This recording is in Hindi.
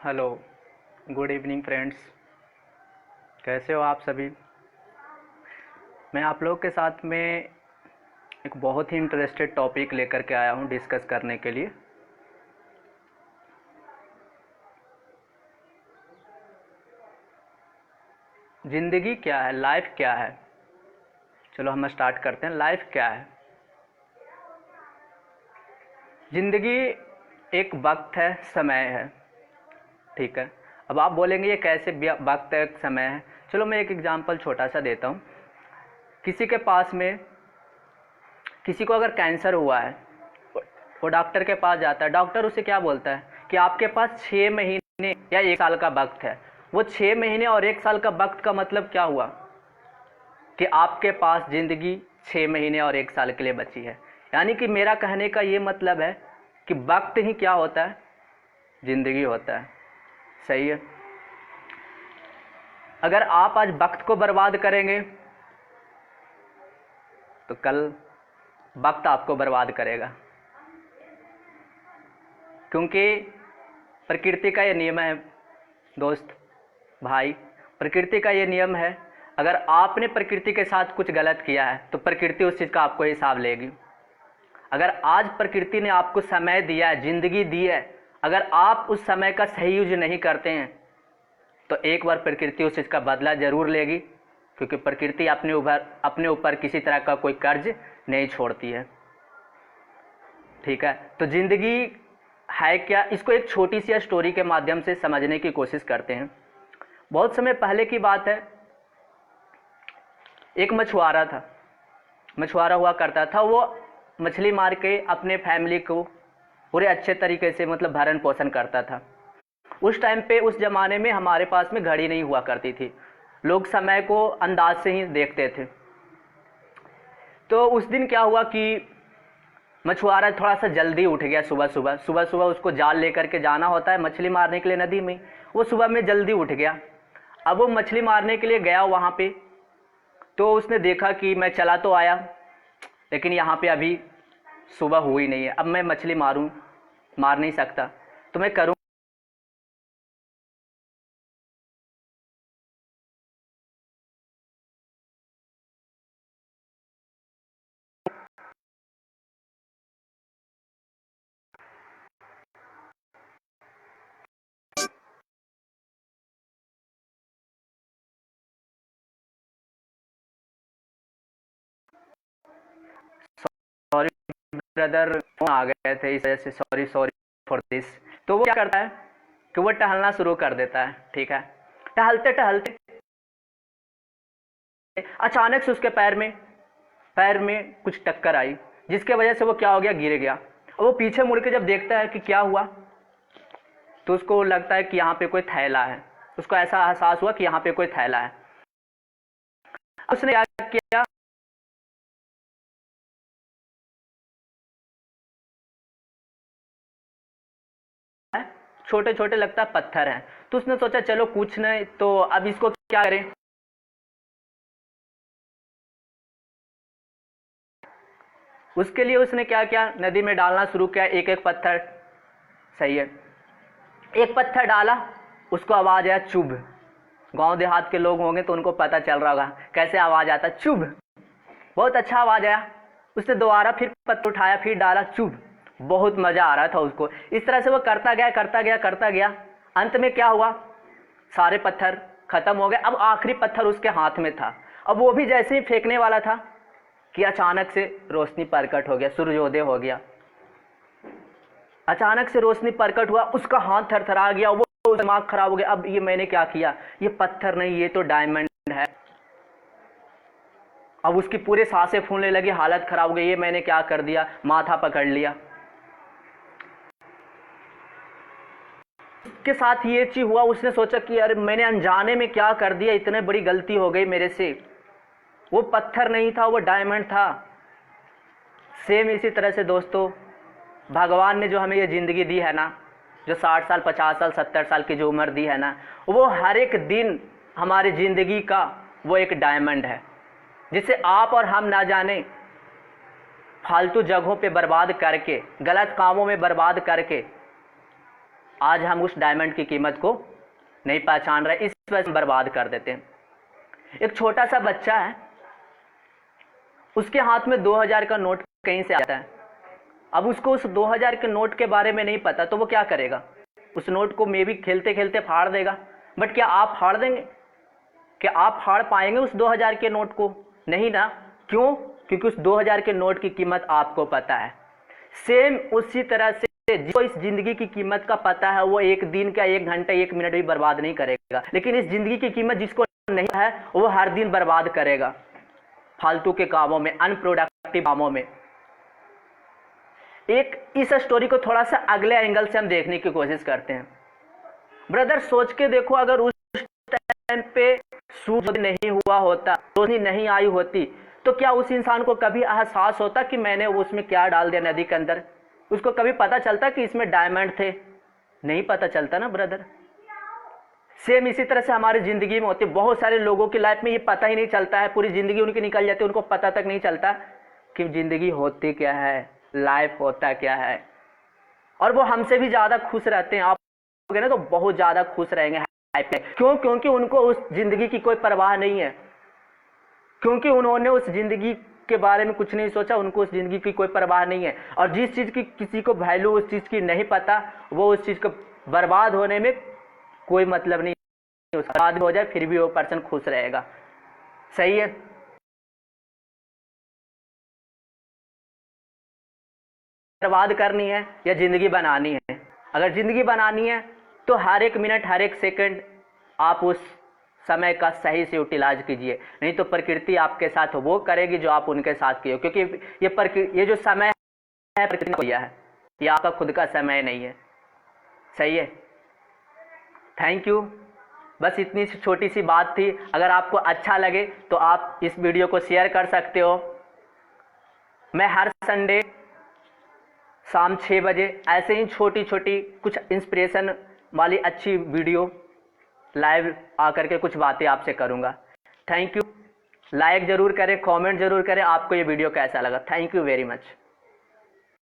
Hello, good evening friends. कैसे हो आप सभी? मैं आप लोग के साथ में एक बहुत ही इंटरेस्टेड टॉपिक लेकर के आया हूँ डिस्कस करने के लिए। ज़िंदगी क्या है, लाइफ क्या है? चलो हम स्टार्ट करते हैं। लाइफ क्या है? ज़िंदगी एक वक्त है, समय है, ठीक है। अब आप बोलेंगे ये कैसे वक्त है, समय है? चलो मैं एक एग्जांपल छोटा सा देता हूँ। किसी के पास में किसी को अगर कैंसर हुआ है, वो डॉक्टर के पास जाता है। डॉक्टर उसे क्या बोलता है कि आपके पास 6 महीने या 1 साल का वक्त है। वो 6 महीने और 1 साल का वक्त का मतलब क्या हुआ कि आपके पास ज़िंदगी 6 महीने और 1 साल के लिए बची है। यानी कि मेरा कहने का ये मतलब है कि वक्त ही क्या होता है, ज़िंदगी होता है। सही है। अगर आप आज वक्त को बर्बाद करेंगे तो कल वक्त आपको बर्बाद करेगा, क्योंकि प्रकृति का ये नियम है दोस्त भाई। प्रकृति का ये नियम है, अगर आपने प्रकृति के साथ कुछ गलत किया है तो प्रकृति उस चीज़ का आपको हिसाब लेगी। अगर आज प्रकृति ने आपको समय दिया है, ज़िंदगी दी है, अगर आप उस समय का सही यूज नहीं करते हैं तो एक बार प्रकृति उस चीज़ का बदला ज़रूर लेगी, क्योंकि प्रकृति अपने ऊपर किसी तरह का कोई कर्ज नहीं छोड़ती है। ठीक है। तो ज़िंदगी है क्या, इसको एक छोटी सी स्टोरी के माध्यम से समझने की कोशिश करते हैं। बहुत समय पहले की बात है, एक मछुआरा था। मछुआरा हुआ करता था। वो मछली मार के अपने फैमिली को पूरे अच्छे तरीके से मतलब भरण पोषण करता था। उस टाइम पे, उस ज़माने में हमारे पास में घड़ी नहीं हुआ करती थी, लोग समय को अंदाज से ही देखते थे। तो उस दिन क्या हुआ कि मछुआरा थोड़ा सा जल्दी उठ गया। सुबह उसको जाल लेकर के जाना होता है मछली मारने के लिए नदी में। वो सुबह में जल्दी उठ गया। अब वो मछली मारने के लिए गया वहाँ पे, तो उसने देखा कि मैं चला तो आया लेकिन यहाँ पे अभी सुबह हुई नहीं है। अब मैं मछली मार नहीं सकता, तो मैं करूँ सॉरी ब्रदर, फोन आ गए थे इस वजह से, सॉरी फॉर दिस। तो वो क्या करता है कि वो टहलना शुरू कर देता है। ठीक है। टहलते टहलते अचानक से उसके पैर में कुछ टक्कर आई, जिसके वजह से वो क्या हो गया, गिर गया। और वो पीछे मुड़ के जब देखता है कि क्या हुआ, तो उसको लगता है कि यहाँ पे कोई थैला है। उसको ऐसा एहसास हुआ कि यहाँ पे कोई थैला है। उसने क्या किया, छोटे छोटे लगता है पत्थर हैं, तो उसने सोचा चलो कुछ नहीं, तो अब इसको क्या करें। उसके लिए उसने क्या किया, नदी में डालना शुरू किया एक एक पत्थर। सही है। एक पत्थर डाला, उसको आवाज आया चुभ। गांव देहात के लोग होंगे तो उनको पता चल रहा होगा कैसे आवाज आता, चुभ। बहुत अच्छा आवाज आया। उसने दोबारा फिर पत्थर उठाया, फिर डाला, चुभ। बहुत मजा आ रहा था उसको। इस तरह से वो करता गया। अंत में क्या हुआ, सारे पत्थर खत्म हो गए। अब आखिरी पत्थर उसके हाथ में था। अब वो भी जैसे ही फेंकने वाला था कि अचानक से रोशनी प्रकट हो गया, सूर्योदय हो गया। अचानक से रोशनी प्रकट हुआ, उसका हाथ थरथरा गया, वो दिमाग खराब हो गया। अब ये मैंने क्या किया, ये पत्थर नहीं, ये तो डायमंड है। अब उसकी पूरे सांसें फूलने लगी, हालत खराब हो गई, ये मैंने क्या कर दिया, माथा पकड़ लिया। उसके साथ ये चीज हुआ, उसने सोचा कि अरे मैंने अनजाने में क्या कर दिया, इतने बड़ी गलती हो गई मेरे से। वो पत्थर नहीं था, वो डायमंड था। सेम इसी तरह से दोस्तों, भगवान ने जो हमें ये ज़िंदगी दी है ना, जो 60 साल 50 साल 70 साल की जो उम्र दी है ना, वो हर एक दिन हमारी ज़िंदगी का वो एक डायमंड है, जिसे आप और हम ना जाने फालतू जगहों पे बर्बाद करके, गलत कामों में बर्बाद करके आज हम उस डायमंड की कीमत को नहीं पहचान रहे, इस वजह से बर्बाद कर देते हैं। एक छोटा सा बच्चा है, उसके हाथ में 2000 का नोट कहीं से आता है। अब उसको उस 2000 के नोट के बारे में नहीं पता, तो वो क्या करेगा? उस नोट को मे भी खेलते खेलते फाड़ देगा। बट क्या आप फाड़ देंगे? क्या आप फाड़ पाएंगे उस 2000 के नोट को? नहीं ना। क्यों? क्योंकि उस 2000 के नोट की कीमत आपको पता है। सेम उसी तरह से जिसको इस जिंदगी की कीमत का पता है, वो एक दिन का, एक घंटा, एक मिनट भी बर्बाद नहीं करेगा। लेकिन इस जिंदगी की कीमत जिसको नहीं है, वो हर दिन बर्बाद करेगा फालतू के कामों में, अनप्रोडक्टिव कामों में। एक इस स्टोरी को थोड़ा सा अगले एंगल से हम देखने की कोशिश करते हैं। ब्रदर सोच के देखो, अगर उस टाइम पे सूरज नहीं हुआ होता, रोशनी नहीं आई होती, तो क्या उस इंसान को कभी एहसास होता कि मैंने उसमें क्या डाल दिया नदी के अंदर? उसको कभी पता चलता कि इसमें डायमंड थे? नहीं पता चलता ना ब्रदर। सेम इसी तरह से हमारी जिंदगी में होती है। बहुत सारे लोगों की लाइफ में ये पता ही नहीं चलता है, पूरी जिंदगी उनकी निकल जाती है, उनको पता तक नहीं चलता कि जिंदगी होती क्या है, लाइफ होता क्या है। और वो हमसे भी ज्यादा खुश रहते हैं। आप ना तो बहुत ज्यादा खुश रहेंगे, हैप्पी। क्यों? क्योंकि उनको उस जिंदगी की कोई परवाह नहीं है, क्योंकि उन्होंने उस जिंदगी के बारे में कुछ नहीं सोचा, उनको उस जिंदगी की कोई परवाह नहीं है। और जिस चीज की किसी को वैल्यू उस चीज की नहीं पता, वो उस चीज को बर्बाद होने में कोई मतलब नहीं, बर्बाद हो जाए फिर भी वो पर्सन खुश रहेगा। सही है। बर्बाद करनी है या जिंदगी बनानी है? अगर जिंदगी बनानी है तो हर एक मिनट, हर एक सेकंड आप उस समय का सही से यूटिलाइज कीजिए। नहीं तो प्रकृति आपके साथ वो करेगी जो आप उनके साथ किए हो। क्योंकि ये जो समय है प्रकृति ने दिया है, ये आपका खुद का समय नहीं है। सही है। Thank you. बस इतनी सी छोटी सी बात थी। अगर आपको अच्छा लगे तो आप इस वीडियो को शेयर कर सकते हो। मैं हर संडे शाम 6 बजे ऐसे ही छोटी छोटी कुछ इंस्पिरेशन वाली अच्छी वीडियो लाइव आकर के कुछ बातें आपसे करूंगा। Thank you. लाइक जरूर करें, कमेंट जरूर करें। आपको ये वीडियो कैसा लगा? Thank you very much.